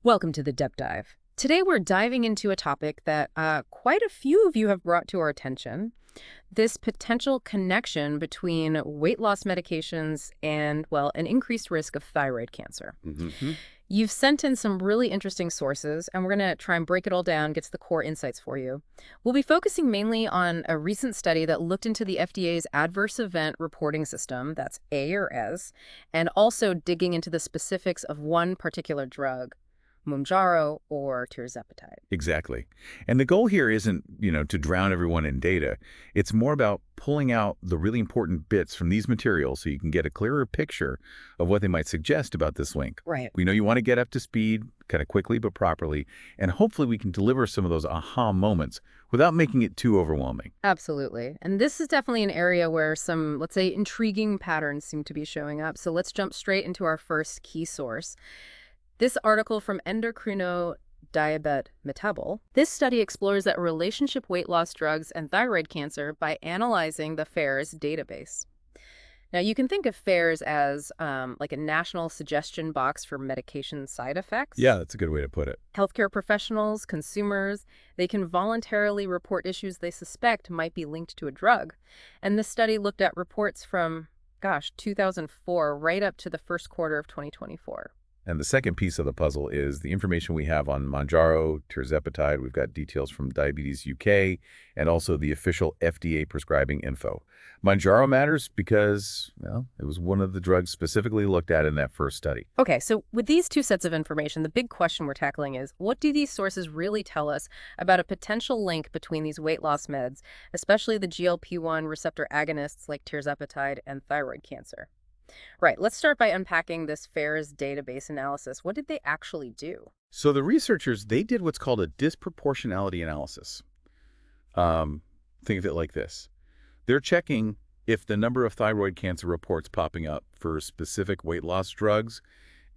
Welcome to the Depth Dive. Today we're diving into a topic that quite a few of you have brought to our attention, this potential connection between weight loss medications and, well, an increased risk of thyroid cancer. Hmm. You've sent in some really interesting sources, and we're going to try and break it all down, get to the core insights for you. We'll be focusing mainly on a recent study that looked into the FDA's adverse event reporting system, that's ARS, and also digging into the specifics of one particular drug, Mounjaro or tirzepatide. Exactly. And the goal here isn't, to drown everyone in data. It's more about pulling out the really important bits from these materials so you can get a clearer picture of what they might suggest about this link. Right. We know you want to get up to speed kind of quickly but properly, and hopefully we can deliver some of those aha moments without making it too overwhelming. Absolutely. And this is definitely an area where some, let's say, intriguing patterns seem to be showing up. So let's jump straight into our first key source. This article from Endocrino Diabet Metabol. This study explores that relationship weight loss drugs and thyroid cancer by analyzing the FAERS database. Now, you can think of FAERS as like a national suggestion box for medication side effects. Yeah, that's a good way to put it. Healthcare professionals, consumers, they can voluntarily report issues they suspect might be linked to a drug. And this study looked at reports from, 2004 right up to the first quarter of 2024. And the second piece of the puzzle is the information we have on Mounjaro, tirzepatide. We've got details from Diabetes UK and also the official FDA prescribing info. Mounjaro matters because, well, it was one of the drugs specifically looked at in that first study. Okay, so with these two sets of information, the big question we're tackling is, what do these sources really tell us about a potential link between these weight loss meds, especially the GLP-1 receptor agonists like tirzepatide and thyroid cancer? Right, let's start by unpacking this FAERS database analysis. What did they actually do? So the researchers, they did what's called a disproportionality analysis. Think of it like this. They're checking if the number of thyroid cancer reports popping up for specific weight loss drugs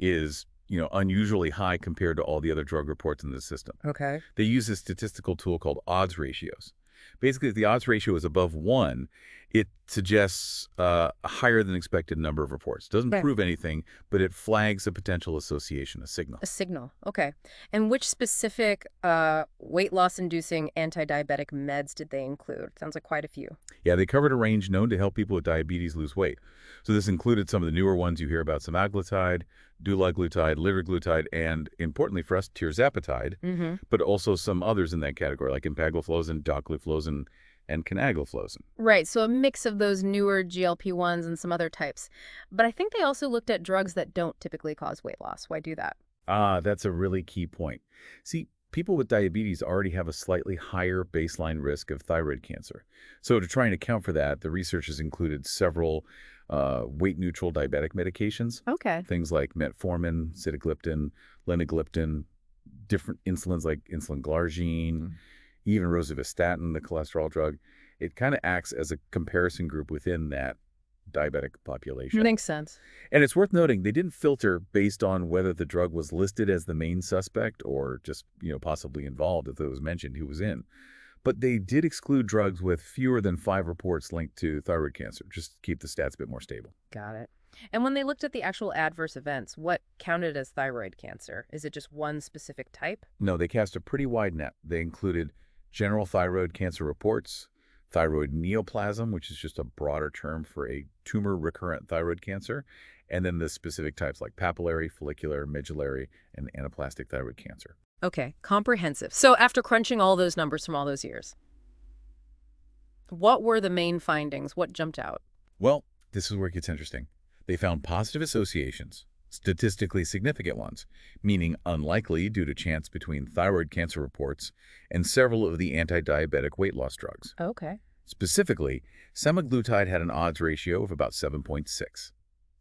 is, unusually high compared to all the other drug reports in the system. Okay. They use a statistical tool called odds ratios. Basically, if the odds ratio is above 1, it suggests a higher than expected number of reports. Doesn't Right. prove anything, but it flags a potential association, a signal. A signal. Okay. And which specific weight loss-inducing anti-diabetic meds did they include? Sounds like quite a few. Yeah, they covered a range known to help people with diabetes lose weight. So this included some of the newer ones you hear about, semaglutide, dulaglutide, liraglutide, and importantly for us, tirzepatide, Mm-hmm. but also some others in that category, like empagliflozin, docliflozin, and canagliflozin. Right, so a mix of those newer GLP-1s and some other types. But I think they also looked at drugs that don't typically cause weight loss. Why do that? Ah, that's a really key point. See, people with diabetes already have a slightly higher baseline risk of thyroid cancer. So to try and account for that, the researchers included several weight-neutral diabetic medications, Okay. things like metformin, sitagliptin, linagliptin, different insulins like insulin glargine, even rosuvastatin, the cholesterol drug. It kind of acts as a comparison group within that diabetic population. Makes sense. And it's worth noting they didn't filter based on whether the drug was listed as the main suspect or just, possibly involved if it was mentioned who was in. But they did exclude drugs with fewer than 5 reports linked to thyroid cancer, just to keep the stats a bit more stable. Got it. And when they looked at the actual adverse events, what counted as thyroid cancer? Is it just one specific type? No, they cast a pretty wide net. They included general thyroid cancer reports, thyroid neoplasm, which is just a broader term for a tumor recurrent thyroid cancer, and then the specific types like papillary, follicular, medullary, and anaplastic thyroid cancer. Okay, comprehensive. So after crunching all those numbers from all those years, what were the main findings? What jumped out? Well, this is where it gets interesting. They found positive associations, statistically significant ones, meaning unlikely due to chance between thyroid cancer reports and several of the anti-diabetic weight loss drugs. Okay. Specifically, semaglutide had an odds ratio of about 7.6.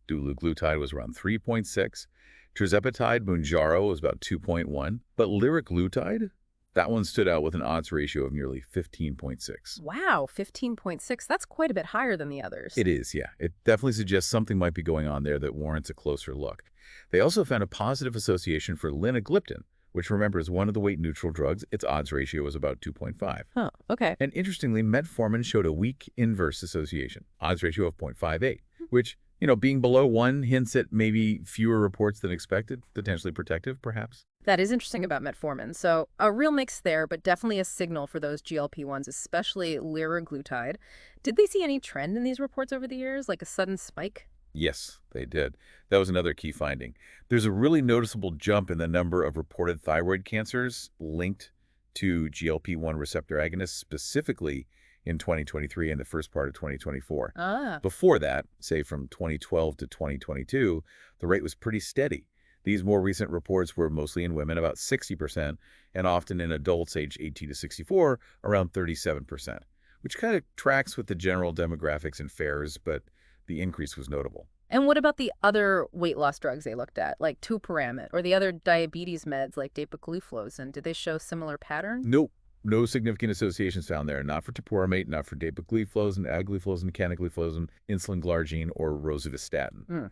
Dulaglutide was around 3.6. Tirzepatide, Mounjaro was about 2.1. But liraglutide, that one stood out with an odds ratio of nearly 15.6. Wow, 15.6. That's quite a bit higher than the others. It is, yeah. It definitely suggests something might be going on there that warrants a closer look. They also found a positive association for linagliptin, which, remember, is one of the weight-neutral drugs. Its odds ratio was about 2.5. Huh, okay. And interestingly, metformin showed a weak inverse association, odds ratio of 0.58, which Being below 1 hints at maybe fewer reports than expected, potentially protective, perhaps. That is interesting about metformin. So a real mix there, but definitely a signal for those GLP-1s, especially liraglutide. Did they see any trend in these reports over the years, like a sudden spike? Yes, they did. That was another key finding. There's a really noticeable jump in the number of reported thyroid cancers linked to GLP-1 receptor agonists, specifically in 2023 and the first part of 2024. Ah, Before that, say from 2012 to 2022, the rate was pretty steady. These more recent reports were mostly in women, about 60%, and often in adults aged 18 to 64, around 37%, which kind of tracks with the general demographics and fares, but the increase was notable. and what about the other weight loss drugs they looked at, like Tuparamit, or the other diabetes meds like dapagliflozin? Did they show similar patterns? Nope. No significant associations found there. Not for toporamate, not for dapagliflozin, agliflozin, canagliflozin, insulin glargine, or rosuvastatin. Mm.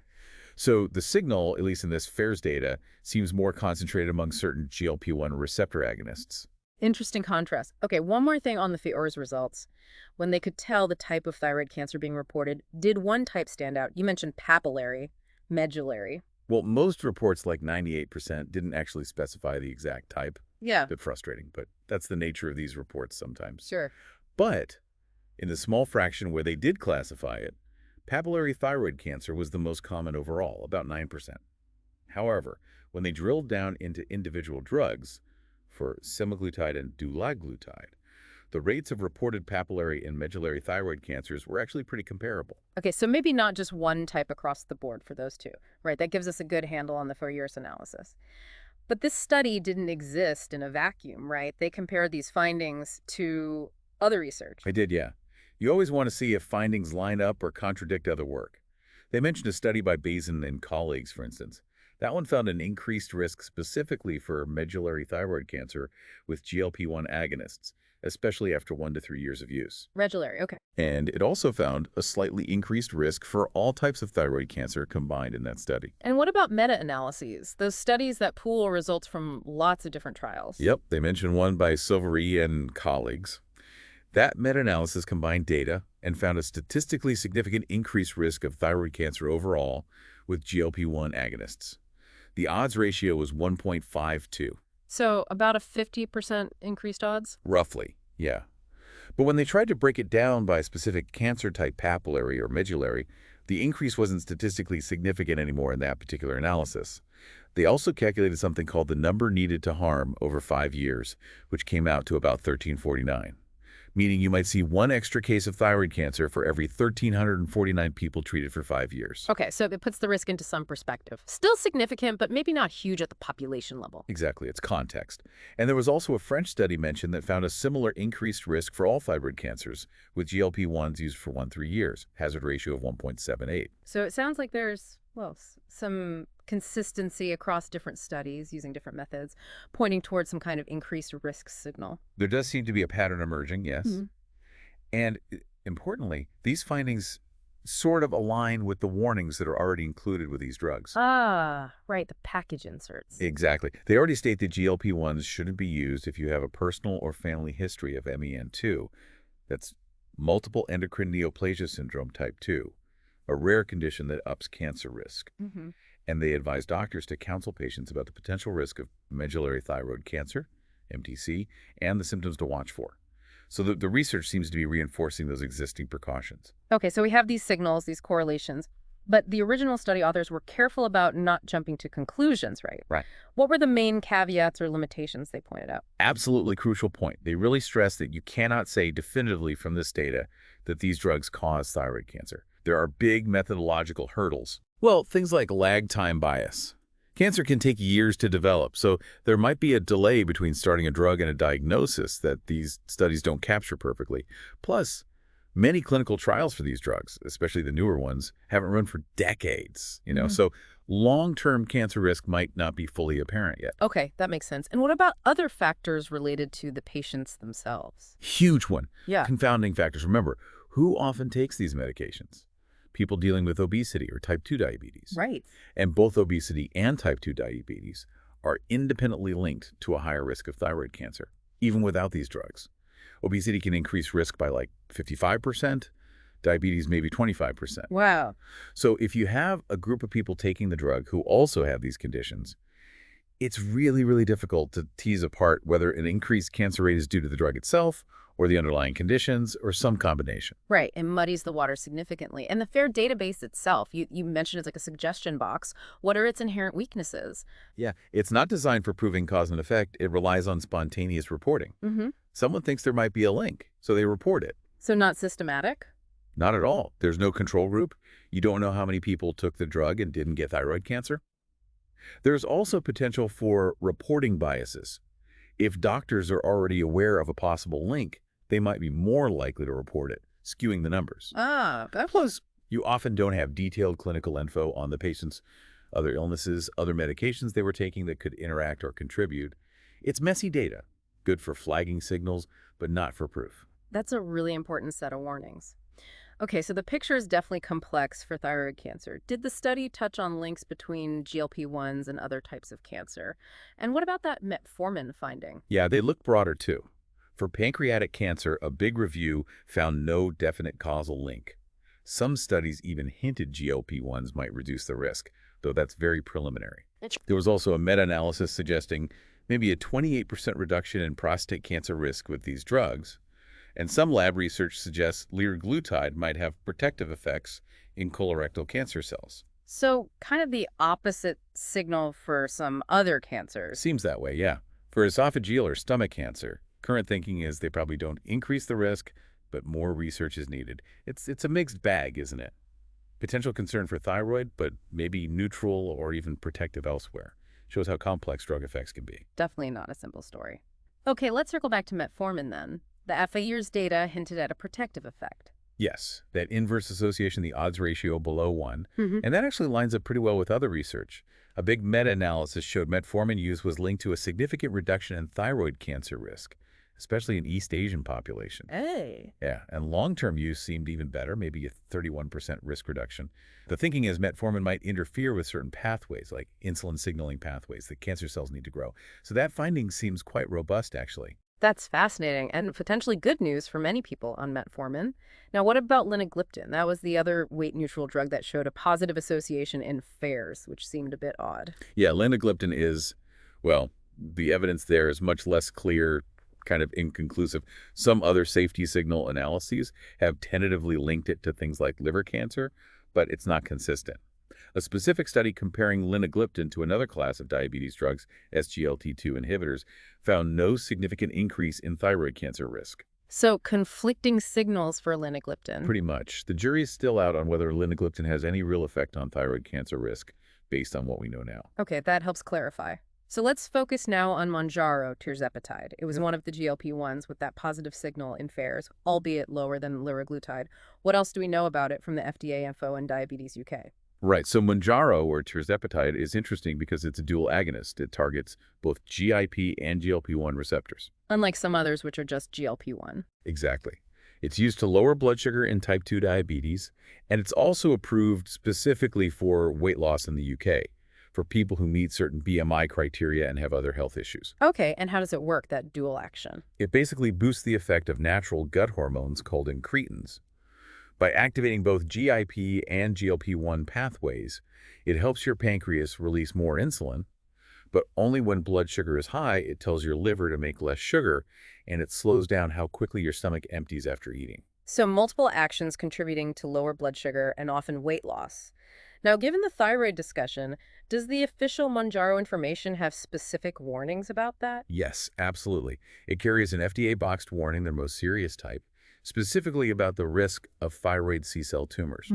So the signal, at least in this FAERS data, seems more concentrated among certain GLP-1 receptor agonists. Interesting contrast. Okay, one more thing on the FIOR's results. When they could tell the type of thyroid cancer being reported, did one type stand out? You mentioned papillary, medullary. Well, most reports, like 98%, didn't actually specify the exact type. Yeah, A bit frustrating, but that's the nature of these reports sometimes. sure. But in the small fraction where they did classify it, papillary thyroid cancer was the most common overall, about 9%. However, when they drilled down into individual drugs, for semaglutide and dulaglutide, the rates of reported papillary and medullary thyroid cancers were actually pretty comparable. Okay, so maybe not just one type across the board for those two, right? That gives us a good handle on the FIOR's analysis. But this study didn't exist in a vacuum, right? They compared these findings to other research. I did, yeah. You always want to see if findings line up or contradict other work. They mentioned a study by Bazin and colleagues, for instance. That one found an increased risk specifically for medullary thyroid cancer with GLP-1 agonists, especially after 1 to 3 years of use. Medullary, okay. And it also found a slightly increased risk for all types of thyroid cancer combined in that study. And what about meta-analyses? Those studies that pool results from lots of different trials. Yep, they mentioned one by Silvery and colleagues. That meta-analysis combined data and found a statistically significant increased risk of thyroid cancer overall with GLP-1 agonists. The odds ratio was 1.52. So about a 50% increased odds? Roughly, yeah. But when they tried to break it down by specific cancer type, papillary or medullary, the increase wasn't statistically significant anymore in that particular analysis. They also calculated something called the number needed to harm over 5 years, which came out to about 1349. Meaning you might see one extra case of thyroid cancer for every 1,349 people treated for 5 years. Okay, so it puts the risk into some perspective. Still significant, but maybe not huge at the population level. Exactly, it's context. And there was also a French study mentioned that found a similar increased risk for all thyroid cancers with GLP-1s used for 1-3 years, hazard ratio of 1.78. So it sounds like there's, well, some consistency across different studies using different methods, pointing towards some kind of increased risk signal. There does seem to be a pattern emerging, yes. Mhm. And importantly, these findings sort of align with the warnings that are already included with these drugs. Ah, right, the package inserts. Exactly. They already state that GLP-1s shouldn't be used if you have a personal or family history of MEN2. That's multiple endocrine neoplasia syndrome type 2, a rare condition that ups cancer risk. Mm-hmm. And they advise doctors to counsel patients about the potential risk of medullary thyroid cancer, MTC, and the symptoms to watch for. So the research seems to be reinforcing those existing precautions. Okay, so we have these signals, these correlations, but the original study authors were careful about not jumping to conclusions, right? Right. What were the main caveats or limitations they pointed out? Absolutely crucial point. They really stress that you cannot say definitively from this data that these drugs cause thyroid cancer. There are big methodological hurdles. Well, things like lag time bias. Cancer can take years to develop, so there might be a delay between starting a drug and a diagnosis that these studies don't capture perfectly. Plus, many clinical trials for these drugs, especially the newer ones, haven't run for decades, so long-term cancer risk might not be fully apparent yet. Okay, that makes sense. And what about other factors related to the patients themselves? Huge one. Yeah. Confounding factors. Remember, who often takes these medications? People dealing with obesity or type 2 diabetes. Right. And both obesity and type 2 diabetes are independently linked to a higher risk of thyroid cancer, even without these drugs. Obesity can increase risk by like 55%. Diabetes, maybe 25%. Wow. So if you have a group of people taking the drug who also have these conditions, it's really, really difficult to tease apart whether an increased cancer rate is due to the drug itself or the underlying conditions or some combination. Right, it muddies the water significantly. And the FAIR database itself, you mentioned it's like a suggestion box. What are its inherent weaknesses? Yeah, it's not designed for proving cause and effect. It relies on spontaneous reporting. Mm-hmm. Someone thinks there might be a link, so they report it. So not systematic? Not at all. There's no control group. You don't know how many people took the drug and didn't get thyroid cancer. There's also potential for reporting biases. If doctors are already aware of a possible link, they might be more likely to report it, skewing the numbers. Ah, okay. Plus, you often don't have detailed clinical info on the patient's other illnesses, other medications they were taking that could interact or contribute. It's messy data, good for flagging signals, but not for proof. That's a really important set of warnings. Okay, so the picture is definitely complex for thyroid cancer. Did the study touch on links between GLP-1s and other types of cancer? And what about that metformin finding? Yeah, they look broader too. For pancreatic cancer, a big review found no definite causal link. Some studies even hinted GLP-1s might reduce the risk, though that's very preliminary. There was also a meta-analysis suggesting maybe a 28% reduction in prostate cancer risk with these drugs, and some lab research suggests liraglutide might have protective effects in colorectal cancer cells. So kind of the opposite signal for some other cancers. Seems that way, yeah. For esophageal or stomach cancer, current thinking is they probably don't increase the risk, but more research is needed. It's a mixed bag, isn't it? Potential concern for thyroid, but maybe neutral or even protective elsewhere. Shows how complex drug effects can be. Definitely not a simple story. Okay, let's circle back to metformin then. The FAER's data hinted at a protective effect. Yes, that inverse association, the odds ratio below 1, Mm-hmm. and that actually lines up pretty well with other research. A big meta-analysis showed metformin use was linked to a significant reduction in thyroid cancer risk, especially in East Asian population. Hey. Yeah, and long-term use seemed even better, maybe a 31% risk reduction. The thinking is metformin might interfere with certain pathways, like insulin signaling pathways that cancer cells need to grow. So that finding seems quite robust, actually. That's fascinating and potentially good news for many people on metformin. Now, what about linagliptin? That was the other weight-neutral drug that showed a positive association in FAERS, which seemed a bit odd. Yeah, linagliptin is, well, the evidence there is much less clear, kind of inconclusive. Some other safety signal analyses have tentatively linked it to things like liver cancer, but it's not consistent. A specific study comparing linagliptin to another class of diabetes drugs, SGLT2 inhibitors, found no significant increase in thyroid cancer risk. So conflicting signals for linagliptin. Pretty much. The jury is still out on whether linagliptin has any real effect on thyroid cancer risk based on what we know now. Okay, that helps clarify. So let's focus now on Mounjaro tirzepatide. It was one of the GLP-1s with that positive signal in FAERS, albeit lower than liraglutide. What else do we know about it from the FDA info and Diabetes UK? Right, so Mounjaro, or tirzepatide, is interesting because it's a dual agonist. It targets both GIP and GLP-1 receptors. Unlike some others, which are just GLP-1. Exactly. It's used to lower blood sugar in type 2 diabetes, and it's also approved specifically for weight loss in the UK, for people who meet certain BMI criteria and have other health issues. Okay, and how does it work, that dual action? It basically boosts the effect of natural gut hormones called incretins. By activating both GIP and GLP-1 pathways, it helps your pancreas release more insulin, but only when blood sugar is high, it tells your liver to make less sugar, and it slows down how quickly your stomach empties after eating. So multiple actions contributing to lower blood sugar and often weight loss. Now, given the thyroid discussion, does the official Mounjaro information have specific warnings about that? Yes, absolutely. It carries an FDA-boxed warning, the most serious type, specifically about the risk of thyroid C-cell tumors.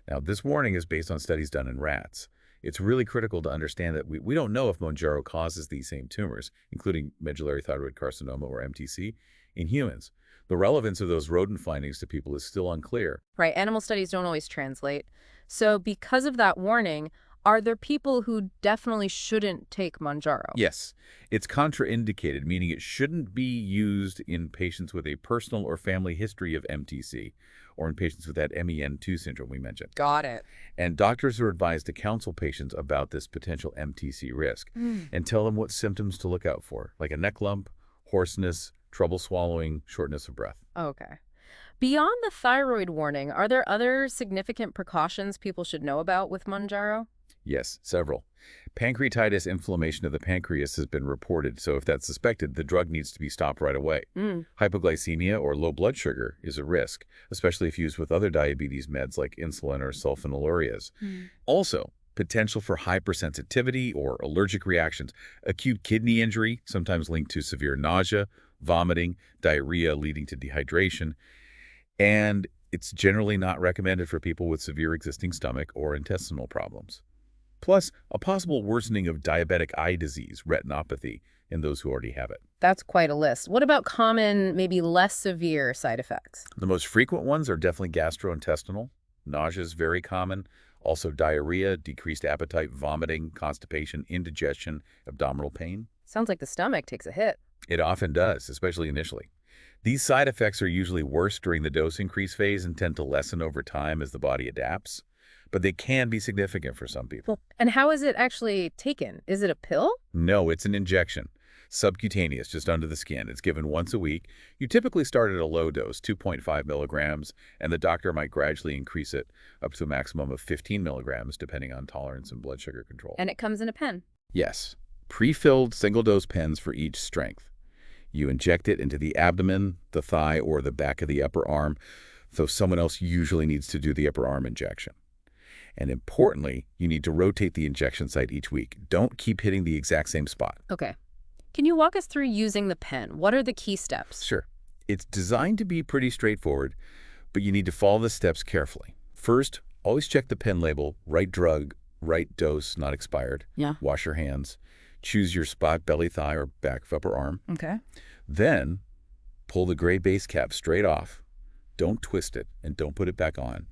Now, this warning is based on studies done in rats. It's really critical to understand that we don't know if Mounjaro causes these same tumors, including medullary thyroid carcinoma or MTC, in humans. The relevance of those rodent findings to people is still unclear. Right, animal studies don't always translate. So because of that warning, are there people who definitely shouldn't take Mounjaro? Yes, it's contraindicated, meaning it shouldn't be used in patients with a personal or family history of MTC, or in patients with that MEN2 syndrome we mentioned. Got it. And doctors are advised to counsel patients about this potential MTC risk and tell them what symptoms to look out for, like a neck lump, hoarseness, trouble swallowing, shortness of breath. Okay. Beyond the thyroid warning, are there other significant precautions people should know about with Mounjaro? Yes, several. Pancreatitis inflammation of the pancreas has been reported, so if that's suspected, the drug needs to be stopped right away. Mm. Hypoglycemia or low blood sugar is a risk, especially if used with other diabetes meds like insulin or sulfonylureas. Mm. Also, potential for hypersensitivity or allergic reactions, acute kidney injury, sometimes linked to severe nausea, vomiting, diarrhea leading to dehydration, and it's generally not recommended for people with severe existing stomach or intestinal problems. Plus, a possible worsening of diabetic eye disease, retinopathy, in those who already have it. That's quite a list. What about common, maybe less severe side effects? The most frequent ones are definitely gastrointestinal. Nausea is very common. Also diarrhea, decreased appetite, vomiting, constipation, indigestion, abdominal pain. Sounds like the stomach takes a hit. It often does, especially initially. These side effects are usually worse during the dose increase phase and tend to lessen over time as the body adapts. But they can be significant for some people. And how is it actually taken? Is it a pill? No, it's an injection. Subcutaneous, just under the skin. It's given once a week. You typically start at a low dose, 2.5 milligrams, and the doctor might gradually increase it up to a maximum of 15 milligrams, depending on tolerance and blood sugar control. And it comes in a pen. Yes, pre-filled single-dose pens for each strength. You inject it into the abdomen, the thigh, or the back of the upper arm, though someone else usually needs to do the upper arm injection. And importantly, you need to rotate the injection site each week. Don't keep hitting the exact same spot. Okay. Can you walk us through using the pen? What are the key steps? Sure. It's designed to be pretty straightforward, but you need to follow the steps carefully. First, always check the pen label, right drug, right dose, not expired. Yeah. Wash your hands. Choose your spot, belly, thigh, or back of upper arm. Okay. Then, pull the gray base cap straight off. Don't twist it, and don't put it back on.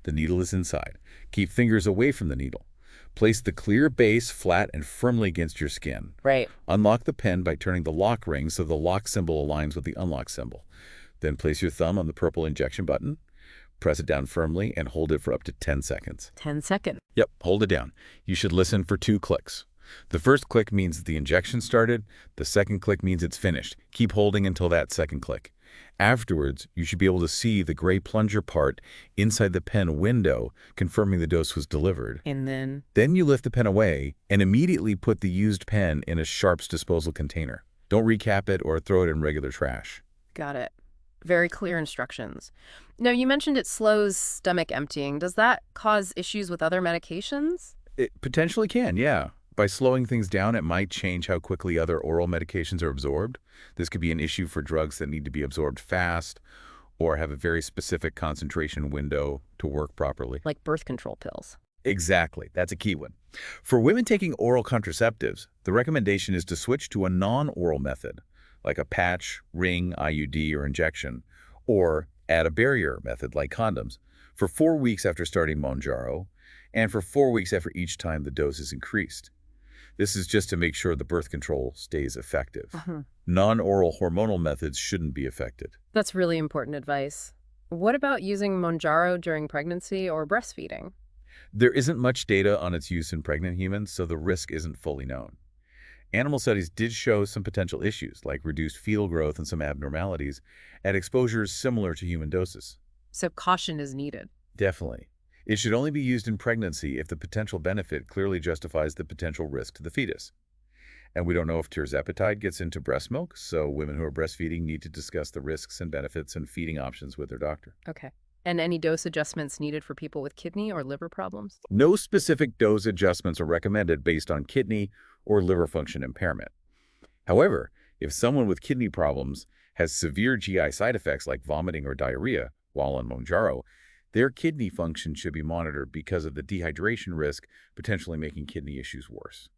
The needle is inside. Keep fingers away from the needle. Place the clear base flat and firmly against your skin. Right. Unlock the pen by turning the lock ring so the lock symbol aligns with the unlock symbol. Then place your thumb on the purple injection button. Press it down firmly and hold it for up to 10 seconds. 10 seconds. Yep, hold it down. You should listen for 2 clicks. The first click means that the injection started. The second click means it's finished. Keep holding until that second click. Afterwards, you should be able to see the gray plunger part inside the pen window, confirming the dose was delivered. And then? Then you lift the pen away and immediately put the used pen in a sharps disposal container. Don't recap it or throw it in regular trash. Got it. Very clear instructions. Now, you mentioned it slows stomach emptying. Does that cause issues with other medications? It potentially can, yeah. By slowing things down, it might change how quickly other oral medications are absorbed. This could be an issue for drugs that need to be absorbed fast or have a very specific concentration window to work properly. Like birth control pills. Exactly. That's a key one. For women taking oral contraceptives, the recommendation is to switch to a non-oral method, like a patch, ring, IUD, or injection, or add a barrier method like condoms, for 4 weeks after starting Mounjaro, and for 4 weeks after each time the dose is increased. This is just to make sure the birth control stays effective. Non-oral hormonal methods shouldn't be affected. That's really important advice. What about using Mounjaro during pregnancy or breastfeeding? There isn't much data on its use in pregnant humans, so the risk isn't fully known. Animal studies did show some potential issues, like reduced fetal growth and some abnormalities, at exposures similar to human doses. So caution is needed. Definitely. It should only be used in pregnancy if the potential benefit clearly justifies the potential risk to the fetus. And we don't know if tirzepatide gets into breast milk, so women who are breastfeeding need to discuss the risks and benefits and feeding options with their doctor. Okay. And any dose adjustments needed for people with kidney or liver problems? No specific dose adjustments are recommended based on kidney or liver function impairment. However, if someone with kidney problems has severe GI side effects like vomiting or diarrhea while on Mounjaro, their kidney function should be monitored because of the dehydration risk, potentially making kidney issues worse.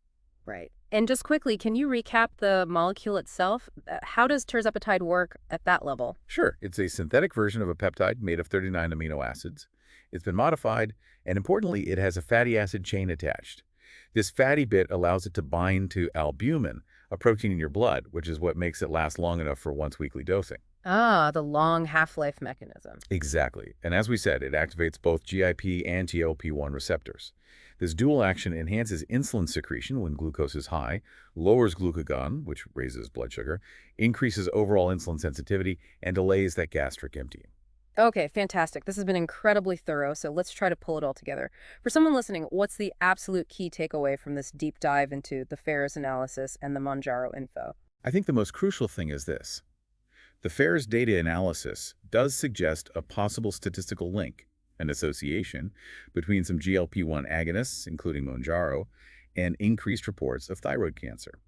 Right. And just quickly, can you recap the molecule itself? How does tirzepatide work at that level? Sure, it's a synthetic version of a peptide made of 39 amino acids. It's been modified, and importantly, it has a fatty acid chain attached. This fatty bit allows it to bind to albumin, a protein in your blood, which is what makes it last long enough for once-weekly dosing. Ah, the long half-life mechanism. Exactly. And as we said, it activates both GIP and GLP-1 receptors. This dual action enhances insulin secretion when glucose is high, lowers glucagon, which raises blood sugar, increases overall insulin sensitivity, and delays that gastric emptying. Okay, fantastic. This has been incredibly thorough, so let's try to pull it all together. For someone listening, what's the absolute key takeaway from this deep dive into the FAERS analysis and the Mounjaro info? I think the most crucial thing is this. The FAERS data analysis does suggest a possible statistical link, an association, between some GLP-1 agonists, including Mounjaro, and increased reports of thyroid cancer.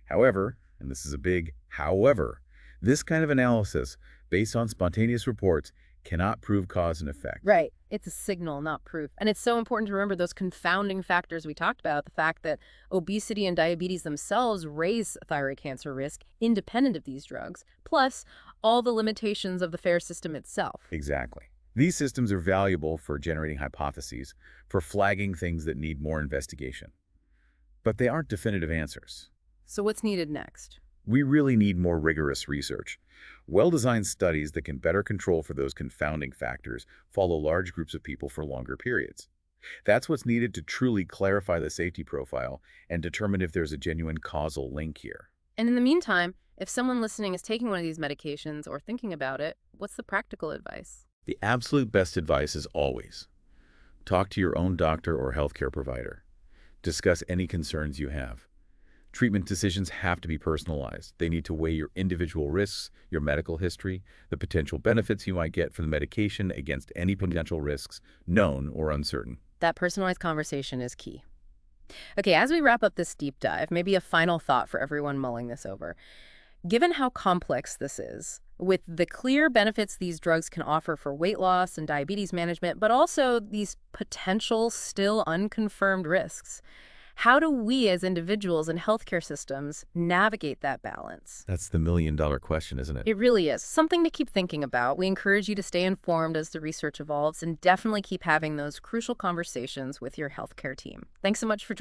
However, and this is a big however, this kind of analysis, based on spontaneous reports, cannot prove cause and effect. Right. It's a signal, not proof. And it's so important to remember those confounding factors we talked about, the fact that obesity and diabetes themselves raise thyroid cancer risk independent of these drugs, plus all the limitations of the FAIR system itself. Exactly. These systems are valuable for generating hypotheses, for flagging things that need more investigation. But they aren't definitive answers. So what's needed next? We really need more rigorous research. Well-designed studies that can better control for those confounding factors, follow large groups of people for longer periods. That's what's needed to truly clarify the safety profile and determine if there's a genuine causal link here. And in the meantime, if someone listening is taking one of these medications or thinking about it, what's the practical advice? The absolute best advice is always talk to your own doctor or healthcare provider. Discuss any concerns you have. Treatment decisions have to be personalized. They need to weigh your individual risks, your medical history, the potential benefits you might get from the medication against any potential risks, known or uncertain. That personalized conversation is key. Okay, as we wrap up this deep dive, maybe a final thought for everyone mulling this over. Given how complex this is, with the clear benefits these drugs can offer for weight loss and diabetes management, but also these potential still unconfirmed risks, how do we as individuals and healthcare systems navigate that balance? That's the million-dollar question, isn't it? It really is. Something to keep thinking about. We encourage you to stay informed as the research evolves and definitely keep having those crucial conversations with your healthcare team. Thanks so much for joining.